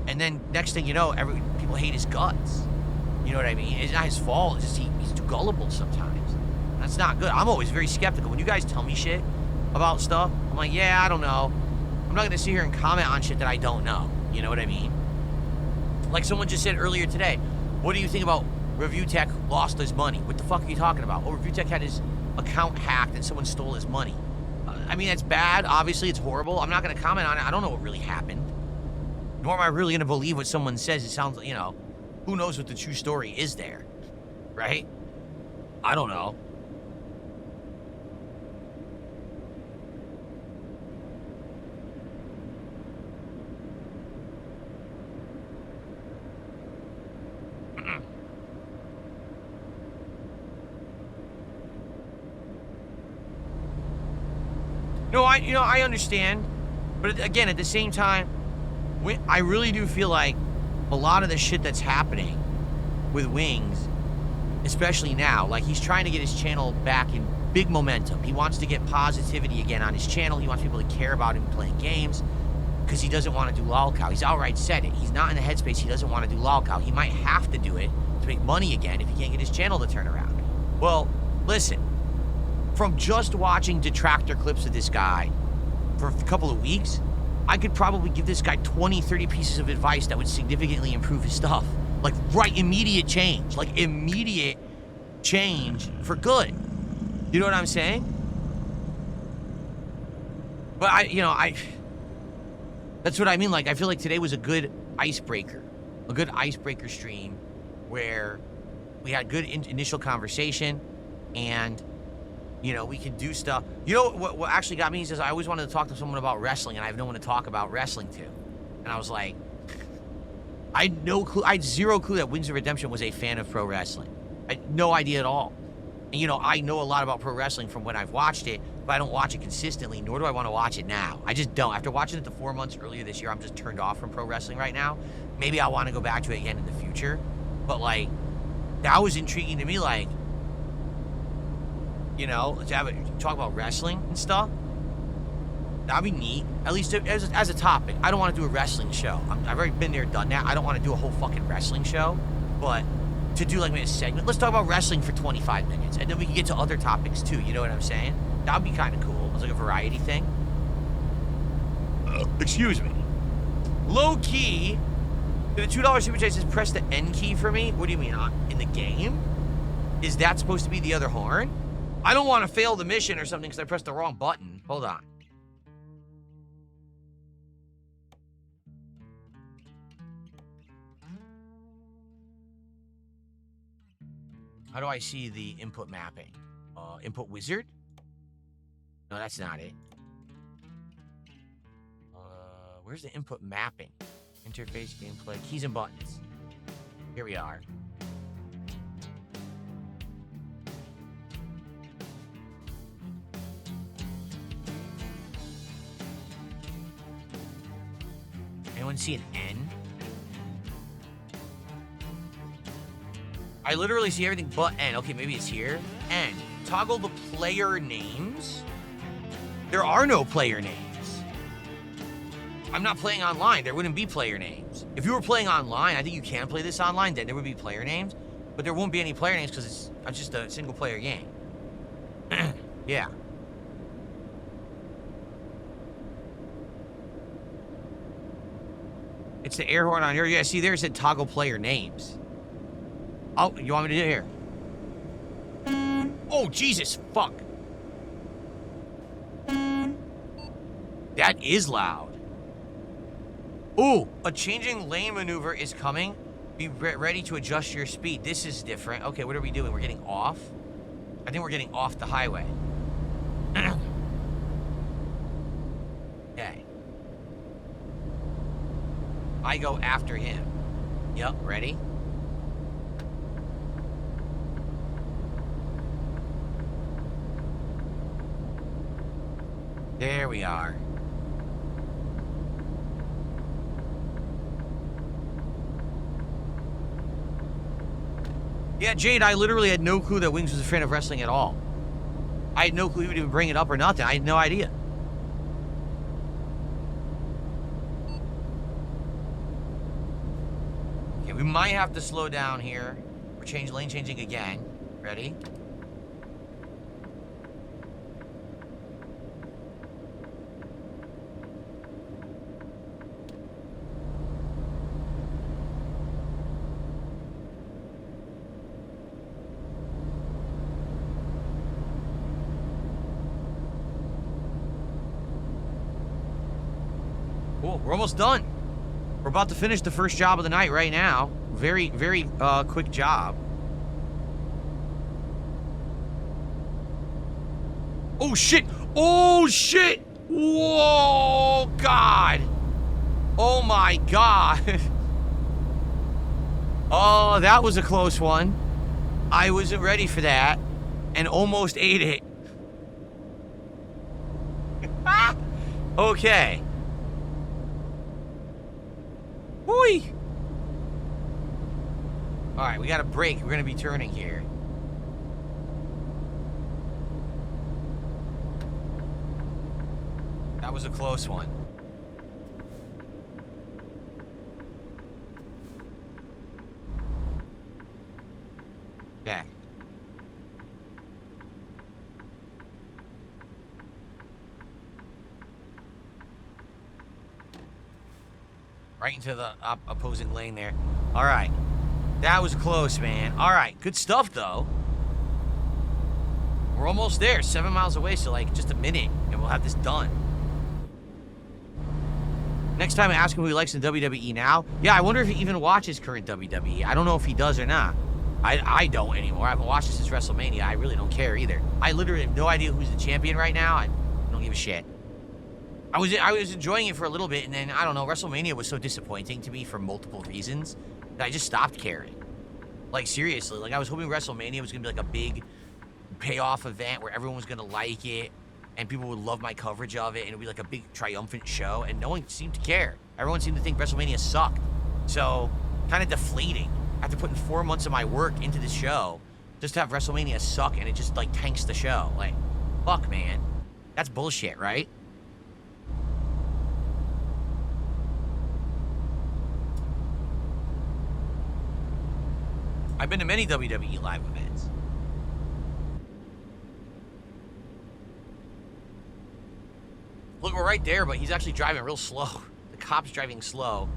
And then next thing you know, people hate his guts. You know what I mean? It's not his fault. It's just he's too gullible sometimes. That's not good. I'm always very skeptical. When you guys tell me shit about stuff, I'm like, yeah, I don't know. I'm not going to sit here and comment on shit that I don't know. You know what I mean? Like someone just said earlier today, what do you think about Review Tech lost his money? What the fuck are you talking about? Oh, Review Tech had his account hacked and someone stole his money. I mean, that's bad. Obviously, it's horrible. I'm not going to comment on it. I don't know what really happened. Nor am I really going to believe what someone says. It sounds like, who knows what the true story is there, right? I don't know. No, I understand, but again, at the same time, I really do feel like a lot of the shit that's happening with Wings, especially now, like he's trying to get his channel back in big momentum. He wants to get positivity again on his channel. He wants people to care about him playing games because he doesn't want to do lolcow. He's outright said it. He's not in the headspace. He doesn't want to do lolcow. He might have to do it to make money again if he can't get his channel to turn around. Well, listen. From just watching detractor clips of this guy for a couple of weeks, I could probably give this guy 20, 30 pieces of advice that would significantly improve his stuff. Like, immediate change. Like, immediate change for good. You know what I'm saying? But that's what I mean. Like, I feel like today was a good icebreaker stream where we had good initial conversation, and we can do stuff. You know what actually got me? He says, I always wanted to talk to someone about wrestling, and I have no one to talk about wrestling to. And I was like, I had no clue. I had zero clue that Wings of Redemption was a fan of pro wrestling. I had no idea at all. And, I know a lot about pro wrestling from when I've watched it, but I don't watch it consistently, nor do I want to watch it now. I just don't. After watching it the 4 months earlier this year, I'm just turned off from pro wrestling right now. Maybe I'll want to go back to it again in the future. But, that was intriguing to me, to talk about wrestling and stuff. That'd be neat, at least as a topic. I don't want to do a wrestling show. I've already been there, done that. I don't want to do a whole fucking wrestling show, but to do maybe a segment, let's talk about wrestling for 25 minutes, and then we can get to other topics too. You know what I'm saying? That'd be kind of cool. It's like a variety thing. Excuse me. Low key, the $2 super chat says press the N key for me. What do you mean? In the game? Is that supposed to be the other horn? I don't want to fail the mission or something because I pressed the wrong button. Hold on. How do I see the input mapping? Input wizard? No, that's not it. Where's the input mapping? Interface, gameplay, keys and buttons. Here we are. Anyone see an N? I literally see everything but N. Okay, maybe it's here. N. Toggle the player names. There are no player names. I'm not playing online. There wouldn't be player names. If you were playing online, I think you can play this online, then there would be player names. But there won't be any player names because it's just a single player game. Yeah. It's the air horn on here. Yeah, see, there's a toggle player names. Oh, you want me to do it here? Oh, Jesus, fuck. That is loud. Ooh, a changing lane maneuver is coming. Be ready to adjust your speed. This is different. Okay, what are we doing? We're getting off? I think we're getting off the highway. Okay. I go after him. Yep, ready? There we are. Yeah, Jade, I literally had no clue that Wings was a fan of wrestling at all. I had no clue he would even bring it up or nothing. I had no idea. Okay, we might have to slow down here. We're lane changing again. Ready? Cool, we're almost done. We're about to finish the first job of the night right now. Very, very quick job. Oh, shit. Oh, shit. Whoa, God. Oh, my God. Oh, that was a close one. I wasn't ready for that and almost ate it. Okay. Whee! Alright, we got a break. We're gonna be turning here. That was a close one. Okay. Right into the opposing lane there. All right. That was close, man. All right. Good stuff, though. We're almost there. 7 miles away, so like just a minute, and we'll have this done. Next time I ask him who he likes in WWE now. Yeah, I wonder if he even watches current WWE. I don't know if he does or not. I don't anymore. I haven't watched it since WrestleMania. I really don't care either. I literally have no idea who's the champion right now. I don't give a shit. I was enjoying it for a little bit, and then, I don't know, WrestleMania was so disappointing to me for multiple reasons that I just stopped caring. Like, seriously, like, I was hoping WrestleMania was going to be, like, a big payoff event where everyone was going to like it, and people would love my coverage of it, and it would be, like, a big triumphant show, and no one seemed to care. Everyone seemed to think WrestleMania sucked. So, kind of deflating. After putting 4 months of my work into this show, just to have WrestleMania suck, and it just, like, tanks the show. Like, fuck, man. That's bullshit, right? I've been to many WWE live events. Look, we're right there, but he's actually driving real slow. The cop's driving slow.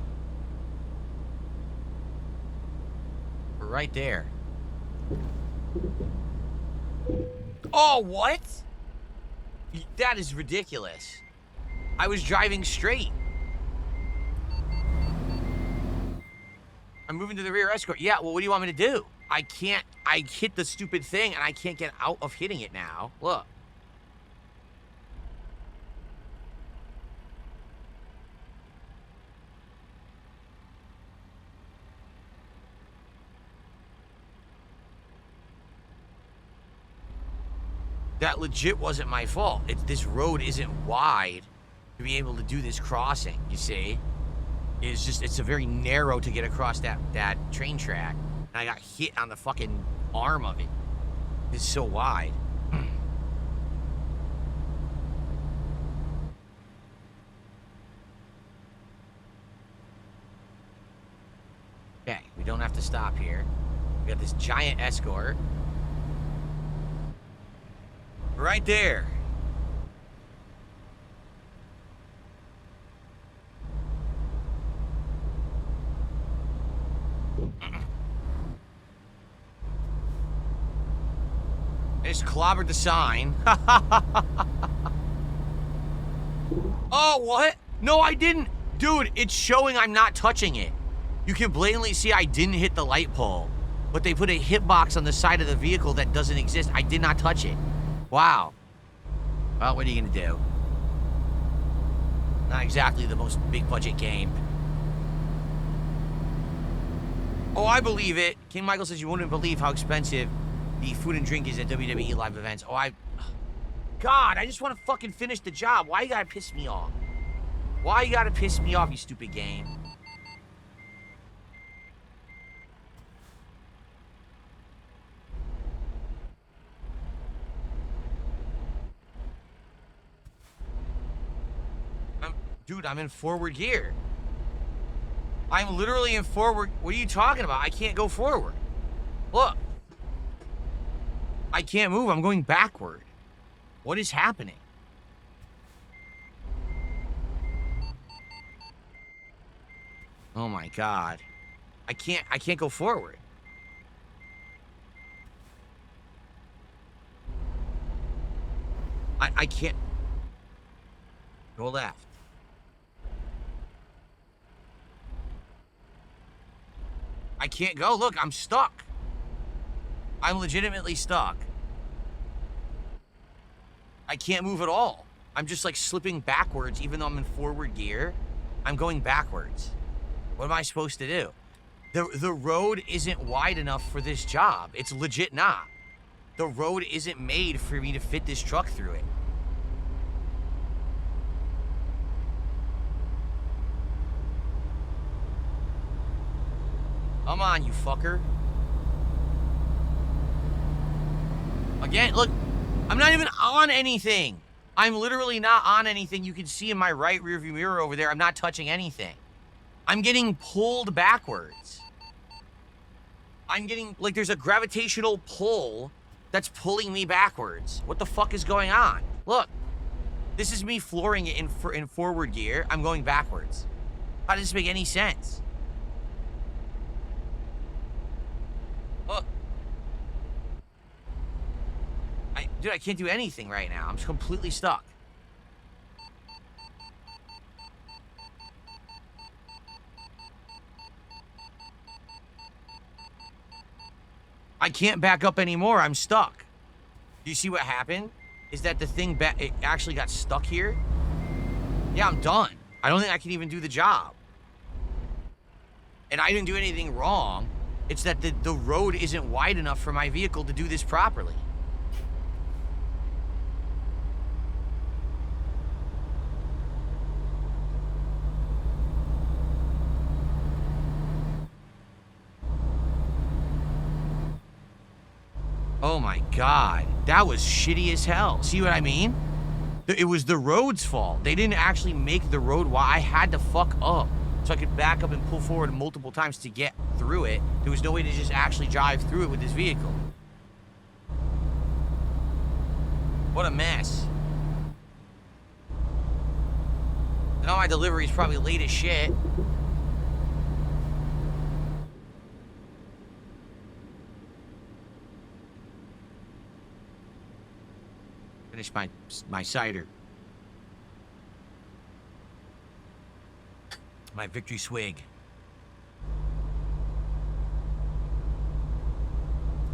We're right there. Oh, what? That is ridiculous. I was driving straight. I'm moving to the rear escort. Yeah, well, what do you want me to do? I hit the stupid thing, and I can't get out of hitting it now. Look. That legit wasn't my fault. This road isn't wide to be able to do this crossing, you see? It's a very narrow to get across that train track. And I got hit on the fucking arm of it. It's so wide. Okay, we don't have to stop here. We got this giant escort. Right there. I just clobbered the sign. Oh, what? No, I didn't. Dude, it's showing I'm not touching it. You can blatantly see I didn't hit the light pole. But they put a hitbox on the side of the vehicle that doesn't exist. I did not touch it. Wow. Well, what are you gonna do? Not exactly the most big budget game. Oh, I believe it. King Michael says you wouldn't believe how expensive the food and drink is at WWE live events. Oh, God, I just want to fucking finish the job. Why you gotta piss me off? Why you gotta piss me off, you stupid game? Dude, I'm in forward gear. I'm literally in forward. What are you talking about? I can't go forward. Look. I can't move. I'm going backward. What is happening? Oh my God. I can't go forward. I can't. Go left. I can't go. Look, I'm stuck. I'm legitimately stuck. I can't move at all. I'm just like slipping backwards even though I'm in forward gear. I'm going backwards. What am I supposed to do? The road isn't wide enough for this job. It's legit not. The road isn't made for me to fit this truck through it. Come on, you fucker. Again, look, I'm not even on anything. I'm literally not on anything. You can see in my right rearview mirror over there, I'm not touching anything. I'm getting pulled backwards. I'm getting, like, there's a gravitational pull that's pulling me backwards. What the fuck is going on? Look, this is me flooring it in forward gear. I'm going backwards. How does this make any sense? Look. Dude, I can't do anything right now. I'm completely stuck. I can't back up anymore. I'm stuck. Do you see what happened? Is that the thing it actually got stuck here? Yeah, I'm done. I don't think I can even do the job. And I didn't do anything wrong. It's that the road isn't wide enough for my vehicle to do this properly. Oh my God, that was shitty as hell. See what I mean? It was the road's fault. They didn't actually make the road wide. I had to fuck up so I could back up and pull forward multiple times to get through it. There was no way to just actually drive through it with this vehicle. What a mess. Now my delivery's probably late as shit. Finish my cider. My victory swig.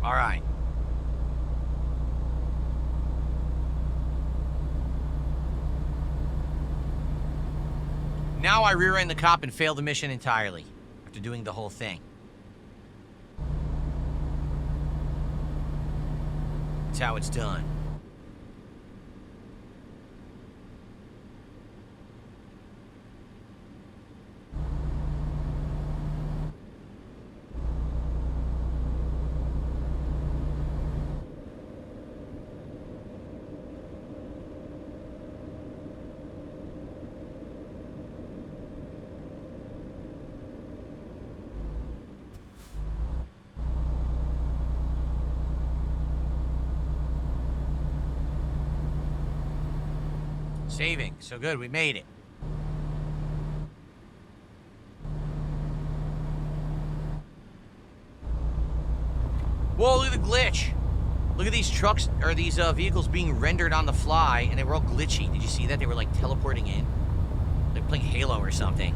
All right. Now I rear-end the cop and fail the mission entirely after doing the whole thing. That's how it's done. Saving. So good, we made it. Whoa, look at the glitch. Look at these trucks, or these vehicles being rendered on the fly, and they were all glitchy. Did you see that? They were like teleporting in. Like playing Halo or something.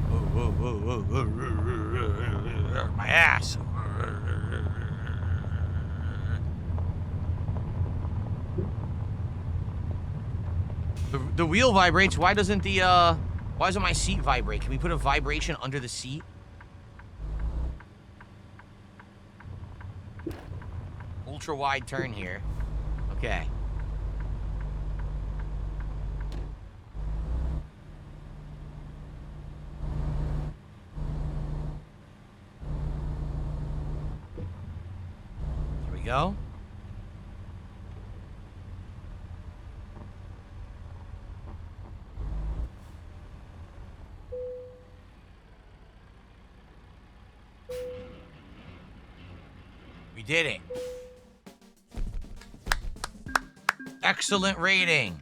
Whoa, whoa, whoa, whoa. My ass. The wheel vibrates. Why doesn't my seat vibrate? Can we put a vibration under the seat? ultra wide turn here. Okay. Here we go. We did it. Excellent rating.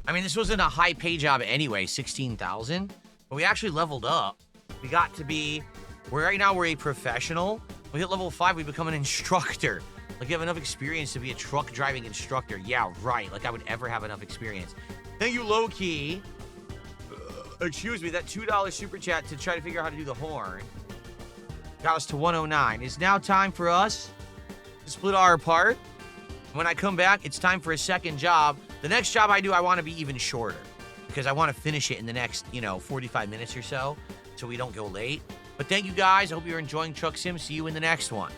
I mean, this wasn't a high pay job anyway, 16,000, but we actually leveled up. We got to be, right now we're a professional. We hit level 5, we become an instructor. Like, you have enough experience to be a truck driving instructor. Yeah, right. Like, I would ever have enough experience. Thank you, Low-Key. Excuse me, that $2 super chat to try to figure out how to do the horn got us to 109. It's now time for us to split our apart. When I come back, it's time for a second job. The next job I do, I want to be even shorter because I want to finish it in the next, 45 minutes or so we don't go late. But thank you guys. I hope you're enjoying Truck Sim. See you in the next one.